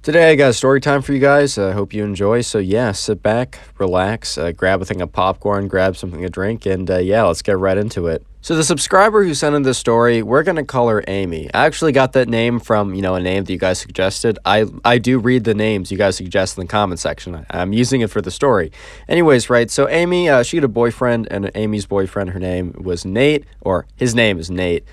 Today I got a story time for you guys. I hope you enjoy. So yeah, sit back, relax, grab a thing of popcorn, grab something to drink, and yeah, let's get right into it. So the subscriber who sent in this story, we're going to call her Amy. I actually got that name from, a name that you guys suggested. I do read the names you guys suggest in the comment section. I'm using it for the story. Anyways, right, so Amy, she had a boyfriend, and Amy's boyfriend, her name was Nate, or his name is Nate.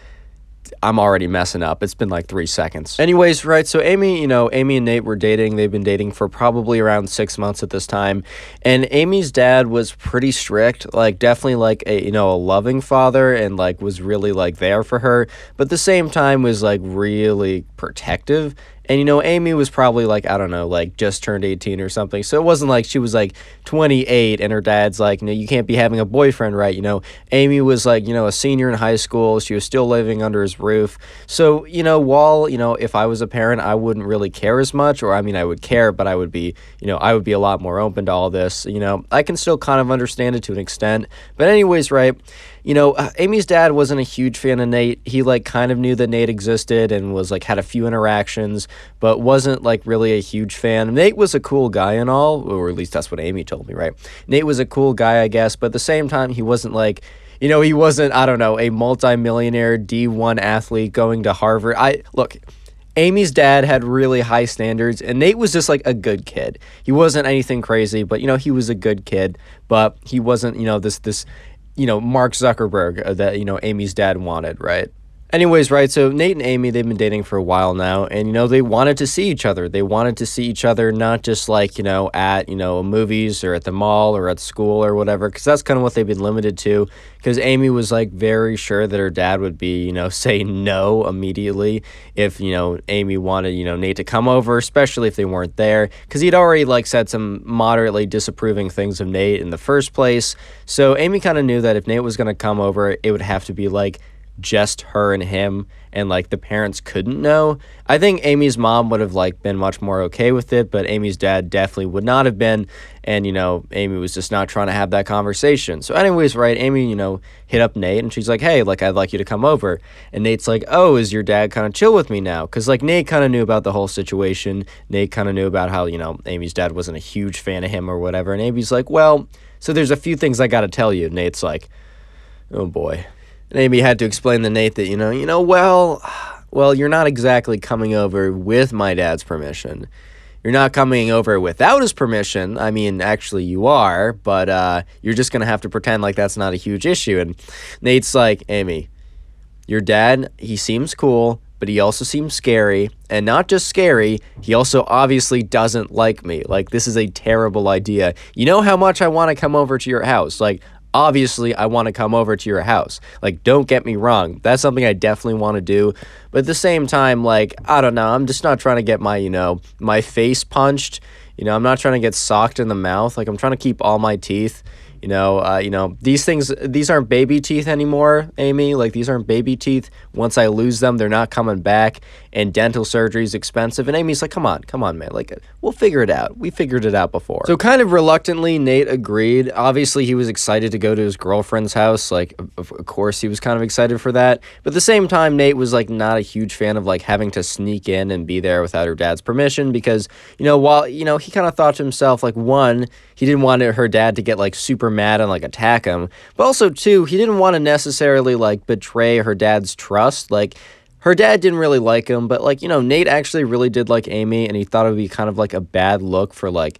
I'm already messing up. It's been like 3 seconds. Anyways, right, so Amy and Nate were dating. They've been dating for probably around 6 months at this time. And Amy's dad was pretty strict, like definitely like a loving father, and like was really like there for her, but at the same time was like really protective. And, Amy was probably like, I don't know, like just turned 18 or something. So it wasn't like she was like 28 and her dad's like, you can't be having a boyfriend, right? Amy was like, a senior in high school. She was still living under his roof. So, while, if I was a parent, I wouldn't really care as much, or I mean, I would care, but I would be, I would be a lot more open to all this. I can still kind of understand it to an extent. But anyways, right. Amy's dad wasn't a huge fan of Nate. He like kind of knew that Nate existed and was like had a few interactions, but wasn't like really a huge fan. Nate was a cool guy and all, or at least that's what Amy told me, right? Nate was a cool guy, I guess, but at the same time, he wasn't like, he wasn't, I don't know, a multimillionaire D1 athlete going to Harvard. Look, Amy's dad had really high standards, and Nate was just like a good kid. He wasn't anything crazy, but he was a good kid, but he wasn't, this Mark Zuckerberg that, Amy's dad wanted, right? Anyways, right, so Nate and Amy, they've been dating for a while now, and, they wanted to see each other. They wanted to see each other not just, like, at, movies or at the mall or at school or whatever, because that's kind of what they've been limited to, because Amy was, like, very sure that her dad would be, say no immediately if, Amy wanted, Nate to come over, especially if they weren't there, because he'd already, like, said some moderately disapproving things of Nate in the first place. So Amy kind of knew that if Nate was going to come over, it would have to be, like, just her and him, and like the parents couldn't know. I think Amy's mom would have like been much more okay with it, but Amy's dad definitely would not have been, and Amy was just not trying to have that conversation. So anyways, right, Amy hit up Nate, and she's like, hey, like I'd like you to come over. And Nate's like, oh, is your dad kind of chill with me now? Because like Nate kind of knew about the whole situation. Nate kind of knew about how Amy's dad wasn't a huge fan of him or whatever, and Amy's like, well, so there's a few things I gotta tell you. Nate's like, oh boy. And Amy had to explain to Nate that, well, you're not exactly coming over with my dad's permission. You're not coming over without his permission. I mean, actually you are, but you're just going to have to pretend like that's not a huge issue. And Nate's like, Amy, your dad, he seems cool, but he also seems scary. And not just scary, he also obviously doesn't like me. Like, this is a terrible idea. You know how much I want to come over to your house? Like, obviously, I want to come over to your house. Like, don't get me wrong. That's something I definitely want to do. But at the same time, like, I don't know. I'm just not trying to get my, my face punched. I'm not trying to get socked in the mouth. Like, I'm trying to keep all my teeth. These aren't baby teeth anymore, Amy. Like, these aren't baby teeth. Once I lose them, they're not coming back, and dental surgery is expensive. And Amy's like, come on, man. Like, we'll figure it out. We figured it out before. So kind of reluctantly, Nate agreed. Obviously, he was excited to go to his girlfriend's house. Like, of course, he was kind of excited for that. But at the same time, Nate was, like, not a huge fan of, like, having to sneak in and be there without her dad's permission because, while, he kind of thought to himself, like, one, he didn't want her dad to get, like, super mad and, like, attack him. But also, two, he didn't want to necessarily, like, betray her dad's trust. Like, her dad didn't really like him, but, like, Nate actually really did like Amy, and he thought it would be kind of, like, a bad look for, like,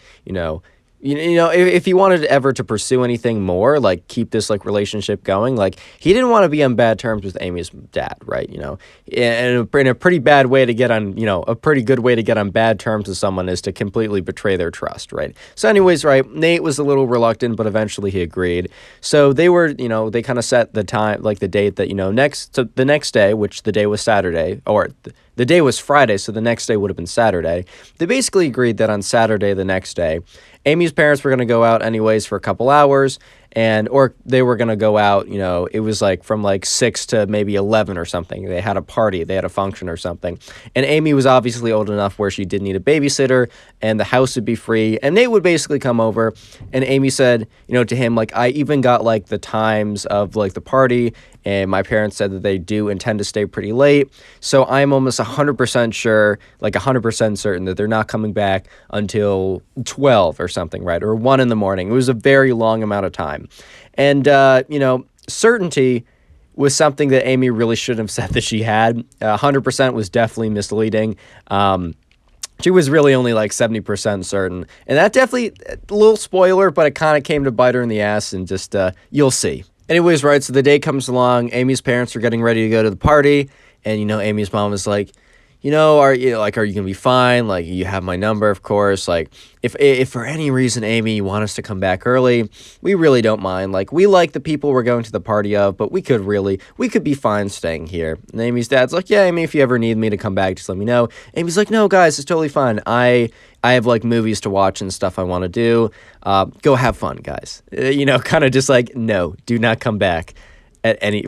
if he wanted ever to pursue anything more, like keep this like relationship going, like he didn't want to be on bad terms with Amy's dad, right? And in a pretty bad way to get on, a pretty good way to get on bad terms with someone is to completely betray their trust, right? So anyways, right, Nate was a little reluctant, but eventually he agreed. So they were, they kind of set the time, like the date that, the next day, which the day was Saturday, or the day was Friday, so the next day would have been Saturday. They basically agreed that on Saturday, the next day, Amy's parents were going to go out anyways for a couple hours, or they were going to go out, it was like from like 6 to maybe 11 or something. They had a party, they had a function or something. And Amy was obviously old enough where she didn't need a babysitter and the house would be free. And Nate would basically come over, and Amy said, to him, like, I even got like the times of like the party, and my parents said that they do intend to stay pretty late. So I'm almost 100% sure, like 100% certain that they're not coming back until 12 or something, right? Or 1 in the morning. It was a very long amount of time. And, certainty was something that Amy really shouldn't have said that she had. 100% was definitely misleading. She was really only like 70% certain. And that definitely, a little spoiler, but it kind of came to bite her in the ass, and just, you'll see. Anyways, right, so the day comes along, Amy's parents are getting ready to go to the party, and, Amy's mom is like, are you going to be fine? Like, you have my number, of course. Like, if for any reason, Amy, you want us to come back early, we really don't mind. Like, we like the people we're going to the party of, but we could be fine staying here. And Amy's dad's like, yeah, Amy, if you ever need me to come back, just let me know. Amy's like, no, guys, it's totally fine. I have, like, movies to watch and stuff I want to do. Go have fun, guys. Kind of just like, no, do not come back.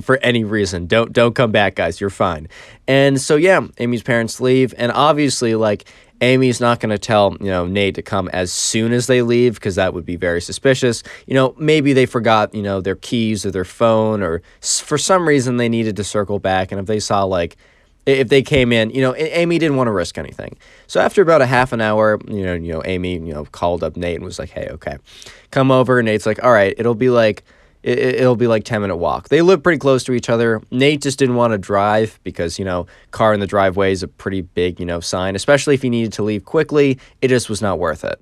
For any reason. Don't come back, guys. You're fine. And so, yeah, Amy's parents leave, and obviously, like, Amy's not going to tell, Nate to come as soon as they leave, because that would be very suspicious. Maybe they forgot, their keys or their phone, or for some reason they needed to circle back, and if they saw, like, if they came in, Amy didn't want to risk anything. So after about a half an hour, Amy, called up Nate and was like, hey, okay, come over. And Nate's like, all right, it'll be like 10-minute walk. They live pretty close to each other. Nate just didn't want to drive because, car in the driveway is a pretty big, sign, especially if he needed to leave quickly. It just was not worth it.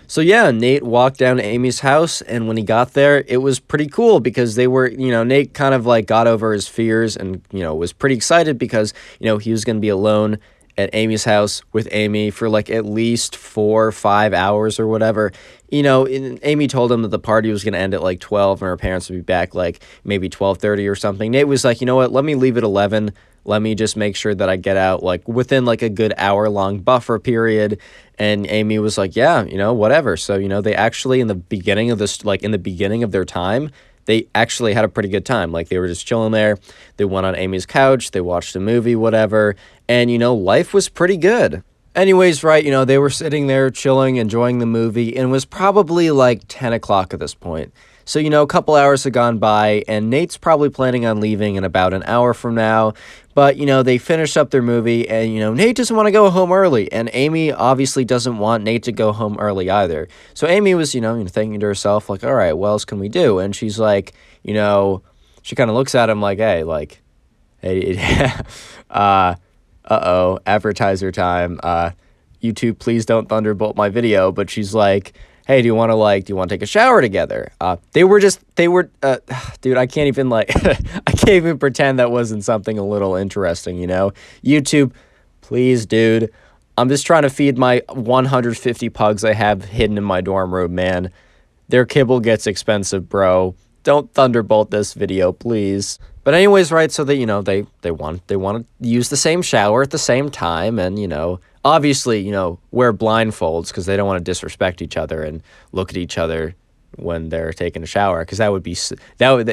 So yeah, Nate walked down to Amy's house, and when he got there, it was pretty cool because they were, Nate kind of like got over his fears and, was pretty excited because, he was going to be alone at Amy's house with Amy for like at least 4 or 5 hours or whatever. And Amy told him that the party was going to end at like 12 and her parents would be back like maybe 12:30 or something. Nate was like, you know what, let me leave at 11. Let me just make sure that I get out like within like a good hour-long buffer period. And Amy was like, yeah, whatever. So, they actually in the beginning of this, like in the beginning of their time, they actually had a pretty good time. Like, they were just chilling there. They went on Amy's couch. They watched a movie, whatever. And, life was pretty good. Anyways, right, they were sitting there chilling, enjoying the movie, and it was probably like 10 o'clock at this point. So, a couple hours had gone by, and Nate's probably planning on leaving in about an hour from now. But, they finished up their movie, and, Nate doesn't want to go home early. And Amy obviously doesn't want Nate to go home early either. So Amy was, thinking to herself, like, all right, what else can we do? And she's like, she kind of looks at him like, hey, uh-oh, advertiser time. YouTube, please don't thunderbolt my video. But she's like, hey, do you want to take a shower together? Dude, I can't even I can't even pretend that wasn't something a little interesting, YouTube, please, dude. I'm just trying to feed my 150 pugs I have hidden in my dorm room, man. Their kibble gets expensive, bro. Don't thunderbolt this video, please. But anyways, right, so they want to use the same shower at the same time, and, obviously, wear blindfolds because they don't want to disrespect each other and look at each other when they're taking a shower, because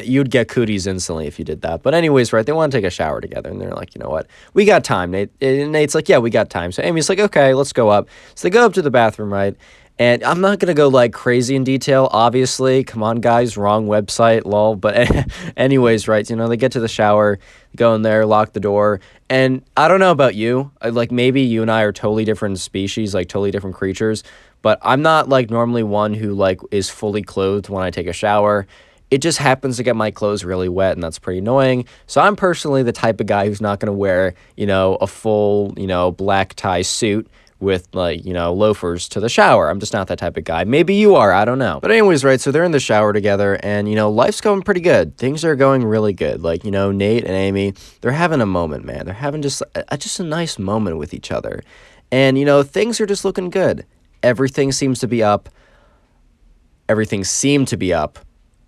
you'd get cooties instantly if you did that. But anyways, right, they want to take a shower together, and they're like, you know what, we got time. Nate's like, yeah, we got time. So Amy's like, okay, let's go up. So they go up to the bathroom, right? And I'm not going to go like crazy in detail, obviously. Come on, guys, wrong website, lol. But anyways, right, they get to the shower, go in there, lock the door. And I don't know about you. Like, maybe you and I are totally different species, like totally different creatures. But I'm not like normally one who like is fully clothed when I take a shower. It just happens to get my clothes really wet, and that's pretty annoying. So I'm personally the type of guy who's not going to wear, a full, black tie suit with loafers to the shower. I'm just not that type of guy. Maybe you are, I don't know. But anyways, right, so they're in the shower together, and life's going pretty good. Things are going really good. Like, Nate and Amy, they're having a moment, man. They're having just a nice moment with each other. And things are just looking good. Everything seemed to be up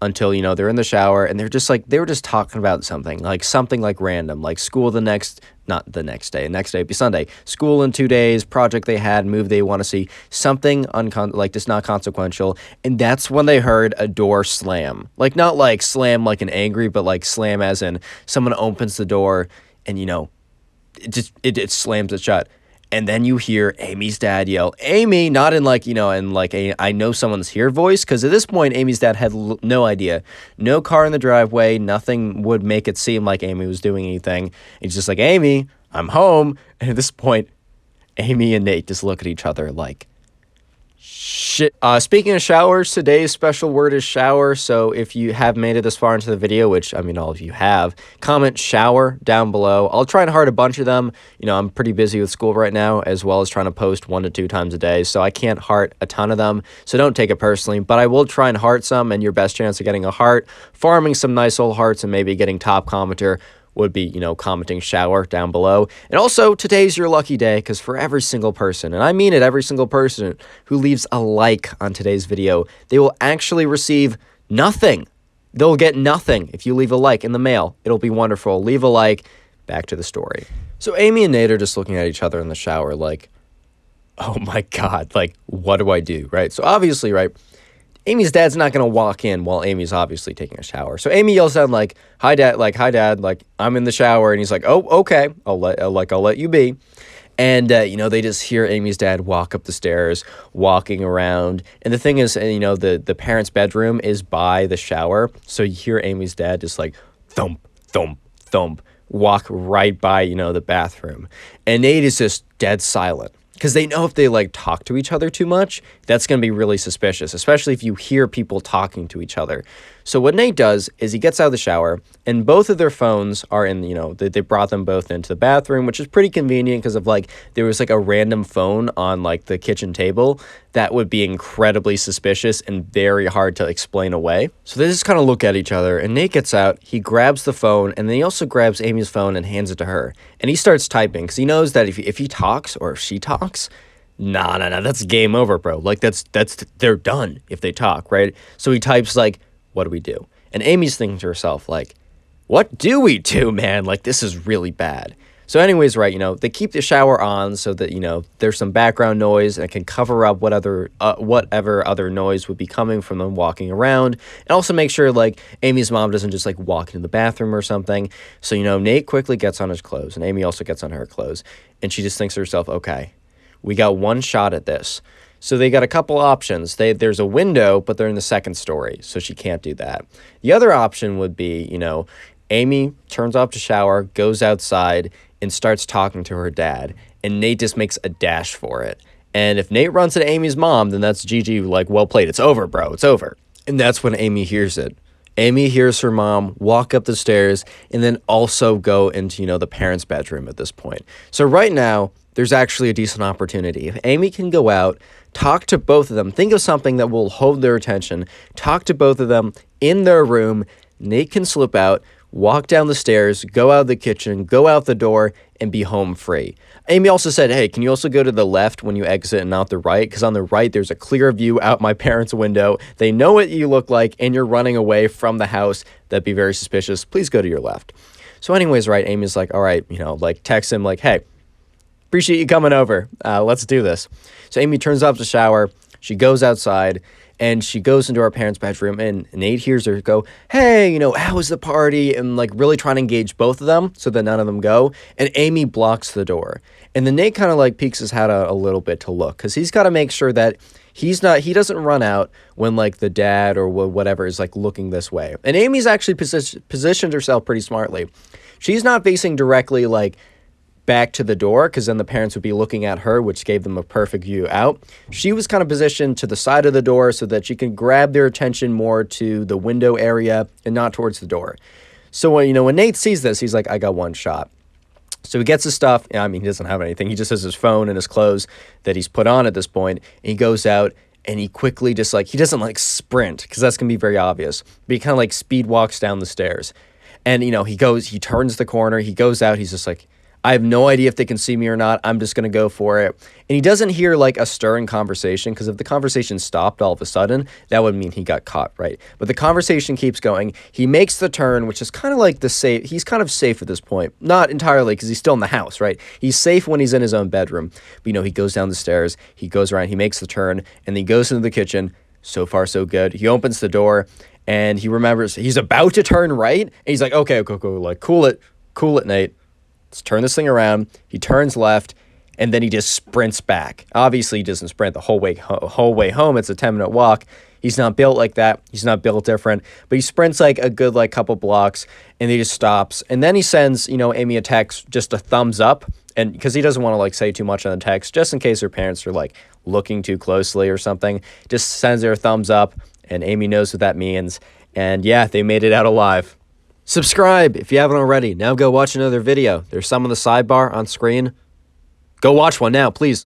until, they're in the shower and they were just talking about something like random, like school not the next day. Next day would be Sunday. School in 2 days, project they had, move they want to see, something just not consequential. And that's when they heard a door slam. Like, not like slam like an angry, but like slam as in someone opens the door and, it slams it shut. And then you hear Amy's dad yell, Amy, not in a I know someone's here voice, because at this point, Amy's dad had no idea. No car in the driveway, nothing would make it seem like Amy was doing anything. He's just like, Amy, I'm home. And at this point, Amy and Nate just look at each other like, shit. Speaking of showers, today's special word is shower. So if you have made it this far into the video, which all of you have, comment shower down below. I'll try and heart a bunch of them. I'm pretty busy with school right now, as well as trying to post 1 to 2 times a day. So I can't heart a ton of them. So don't take it personally, but I will try and heart some, and your best chance of getting a heart, farming some nice old hearts, and maybe getting top commenter would be, commenting shower down below. And also, today's your lucky day, because for every single person, and I mean it, every single person who leaves a like on today's video, they will actually receive nothing. They'll get nothing if you leave a like in the mail. It'll be wonderful. Leave a like. Back to the story. So Amy and Nate are just looking at each other in the shower like, oh my God, like, what do I do, right? So obviously, right, Amy's dad's not going to walk in while Amy's obviously taking a shower. So Amy yells out like, hi, Dad, like, I'm in the shower. And he's like, oh, okay, I'll let you be. And, they just hear Amy's dad walk up the stairs, walking around. And the thing is, the parents' bedroom is by the shower. So you hear Amy's dad just like thump, thump, thump, walk right by, the bathroom. And Nate is just dead silent. Because they know if they, talk to each other too much, that's going to be really suspicious, especially if you hear people talking to each other. So what Nate does is he gets out of the shower, and both of their phones are in, they brought them both into the bathroom, which is pretty convenient because of, there was, a random phone on, the kitchen table that would be incredibly suspicious and very hard to explain away. So they just kind of look at each other, and Nate gets out, he grabs the phone, and then he also grabs Amy's phone and hands it to her. And he starts typing, because he knows that if he talks, or if she talks, nah, that's game over, bro. They're done if they talk, right? So he types, what do we do? And Amy's thinking to herself, what do we do, man? This is really bad. So anyways, right, they keep the shower on so that, there's some background noise and it can cover up whatever other noise would be coming from them walking around. And also make sure, Amy's mom doesn't just, walk into the bathroom or something. So, Nate quickly gets on his clothes and Amy also gets on her clothes. And she just thinks to herself, okay, we got one shot at this. So they got a couple options. There's a window, but they're in the second story, so she can't do that. The other option would be, Amy turns off the shower, goes outside, and starts talking to her dad. And Nate just makes a dash for it. And if Nate runs into Amy's mom, then that's GG, well played. It's over, bro. It's over. And that's when Amy hears it. Amy hears her mom walk up the stairs and then also go into, the parents' bedroom at this point. So right now, there's actually a decent opportunity. If Amy can go out, talk to both of them, think of something that will hold their attention, talk to both of them in their room, Nate can slip out, walk down the stairs, go out the kitchen, go out the door, and be home free. Amy also said, hey, can you also go to the left when you exit and not the right? Because on the right, there's a clear view out my parents' window. They know what you look like, and you're running away from the house. That'd be very suspicious. Please go to your left. So anyways, right, Amy's like, all right, text him like, hey, appreciate you coming over. Let's do this. So Amy turns off the shower. She goes outside, and she goes into her parents' bedroom, and Nate hears her go, hey, how was the party? And, really trying to engage both of them so that none of them go. And Amy blocks the door. And then Nate kind of, peeks his head out a little bit to look, because he's got to make sure that he doesn't run out when, the dad or whatever is, looking this way. And Amy's actually positioned herself pretty smartly. She's not facing directly, back to the door, because then the parents would be looking at her, which gave them a perfect view out. She was kind of positioned to the side of the door so that she can grab their attention more to the window area and not towards the door. So when Nate sees this, he's like, I got one shot. So he gets his stuff. He doesn't have anything. He just has his phone and his clothes that he's put on at this point. And he goes out and he quickly just he doesn't sprint, because that's going to be very obvious. But he kind of speed walks down the stairs. And, he turns the corner. He goes out. He's just like, I have no idea if they can see me or not. I'm just going to go for it. And he doesn't hear like a stirring conversation, because if the conversation stopped all of a sudden, that would mean he got caught, right? But the conversation keeps going. He makes the turn, which is kind of like the safe. He's kind of safe at this point. Not entirely, because he's still in the house, right? He's safe when he's in his own bedroom. But, he goes down the stairs, he goes around, he makes the turn, and he goes into the kitchen. So far, so good. He opens the door, and he remembers he's about to turn right, and he's like, okay, go, like, cool it, Nate. Let's turn this thing around. He turns left, and then he just sprints back. Obviously, he doesn't sprint the whole way home. It's a 10-minute walk. He's not built like that. He's not built different. But he sprints like a good couple blocks, and he just stops. And then he sends, Amy a text, just a thumbs up, and because he doesn't want to say too much on the text, just in case her parents are looking too closely or something. Just sends her a thumbs up, and Amy knows what that means. And yeah, they made it out alive. Subscribe if you haven't already. Now go watch another video. There's some on the sidebar on screen. Go watch one now, please.